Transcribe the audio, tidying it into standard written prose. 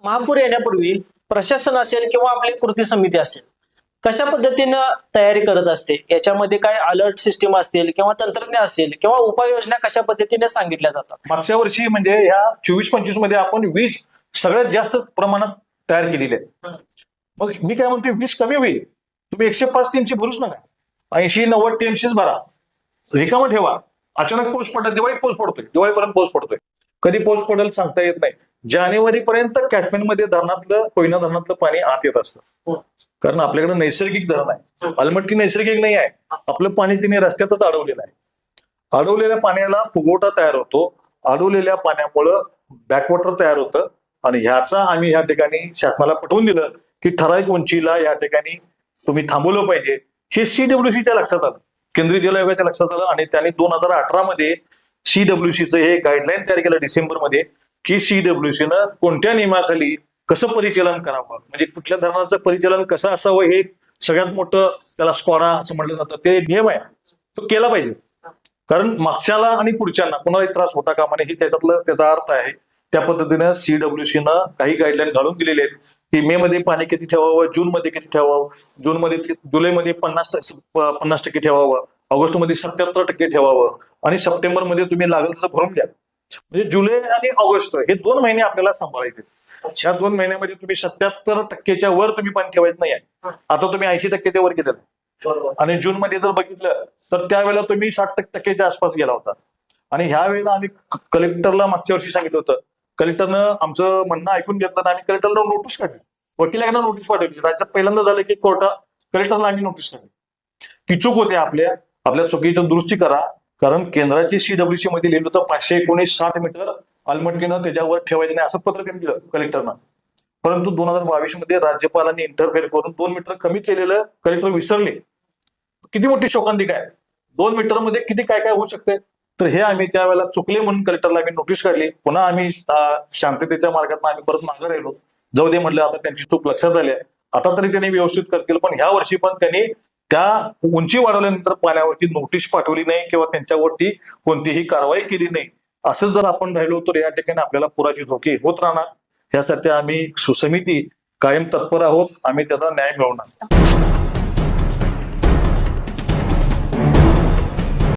महापूर येण्यापूर्वी प्रशासन असेल किंवा आपली कृती समिती असेल कशा पद्धतीनं तयारी करत असते, याच्यामध्ये काय अलर्ट सिस्टीम असतील किंवा तंत्रज्ञ असेल किंवा उपाययोजना कशा पद्धतीने सांगितल्या जातात? मागच्या वर्षी म्हणजे ह्या 24-25 मध्ये आपण वीज सगळ्यात जास्त प्रमाणात तयार केलेली आहे. मग मी काय म्हणतोय, वीज कमी होईल, तुम्ही 105 टीएमची भरूच नका, 80-90 टीएमचीच भरा, रिकामं ठेवा. अचानक पाऊस पडला, दिवाळीत पाऊस पडतोय, दिवाळीपर्यंत पाऊस पडतोय, कधी पाऊस पडेल सांगता येत नाही. जानेवारी पर्यंत कॅचमेंटमध्ये धरणातलं, कोयना धरणातलं पाणी आत येत असतं, कारण आपल्याकडे नैसर्गिक धरण आहे. अलमट्टी नैसर्गिक नाही आहे, आपलं पाणी तिने रस्त्यातच अडवलेलं आहे. अडवलेल्या पाण्याला फुगवटा तयार होतो, अडवलेल्या पाण्यामुळं बॅकवॉटर तयार होतं, आणि ह्याचा आम्ही ह्या ठिकाणी शासनाला पटवून दिलं की ठराविक उंचीला या ठिकाणी तुम्ही थांबवलं पाहिजे. हे CWCच्या लक्षात आलं, केंद्रीय जल आयोगाच्या लक्षात आलं, आणि त्यांनी 2018 मध्ये CWCचं हे गाईडलाईन तयार केलं डिसेंबरमध्ये, की CWCनं कोणत्या नियमाखाली कसं परिचालन करावं, म्हणजे कुठल्या धरणाचं परिचालन कसं असावं, हे सगळ्यात मोठं त्याला स्कॉडा असं म्हटलं जातं, ते नियम आहे, तो केला पाहिजे. कारण मागच्याला आणि पुढच्यांना कोणालाही त्रास होता कामा नये, ही त्याचा अर्थ आहे. त्या पद्धतीनं CWCनं काही गाईडलाईन घालून दिलेले आहेत की मे मध्ये पाणी किती ठेवावं, जून मध्ये किती ठेवावं, जुलैमध्ये 50% ठेवावं, ऑगस्टमध्ये 77% ठेवावं, आणि सप्टेंबरमध्ये तुम्ही लागेल तसं भरून द्या. म्हणजे जुलै आणि ऑगस्ट हे 2 महिने आपल्याला सांभाळायचे. ह्या 2 महिन्यामध्ये तुम्ही 77%च्या वर तुम्ही पाणी ठेवायचं नाही आहे. आता तुम्ही 80%च्या वर गेलेलं, आणि जून मध्ये जर बघितलं तर त्यावेळेला तुम्ही 60%च्या आसपास गेला होता. आणि ह्या वेळेला आम्ही कलेक्टरला मागच्या वर्षी सांगितलं होतं, कलेक्टरनं आमचं म्हणणं ऐकून घेतलं आणि आम्ही कलेक्टरला नोटीस काढली, वकिलांना नोटीस पाठवली. राज्यात पहिल्यांदा झालं की कलेक्टरला आम्ही नोटीस काढली की चूक होते, आपल्या चुकीची दुरुस्ती करा. कारण केंद्राची CWC मध्ये लिहिलं होतं 519 60 मीटर अलमट्टीनं त्याच्यावर ठेवायचं नाही, असं पत्र त्यांनी दिलं कलेक्टरना. परंतु 2022 मध्ये राज्यपालांनी इंटरफेअर करून 2 मीटर कमी केलेलं कलेक्टर विसरले. किती मोठी शोकांतिका आहे, 2 मीटर मध्ये किती काय काय होऊ शकते. तर हे आम्ही त्यावेळेला चुकले म्हणून कलेक्टरला आम्ही नोटीस काढली. पुन्हा आम्ही शांततेच्या मार्गात आम्ही परत मागे राहिलो, जाऊ दे म्हटलं, आता त्यांची चूक लक्षात आली आहे, आता तरी त्यांनी व्यवस्थित करतील. पण ह्या वर्षी पण त्यांनी त्या उंची वाढवल्यानंतर पाण्यावरती नोटीस पाठवली नाही किंवा त्यांच्यावरती कोणतीही कारवाई केली नाही. असं जर आपण राहिलो तर या ठिकाणी आपल्याला पुराचे धोके होत राहणार. यासाठी आम्ही सुसमिती कायम तत्पर आहोत, आम्ही त्याचा न्याय मिळवणार.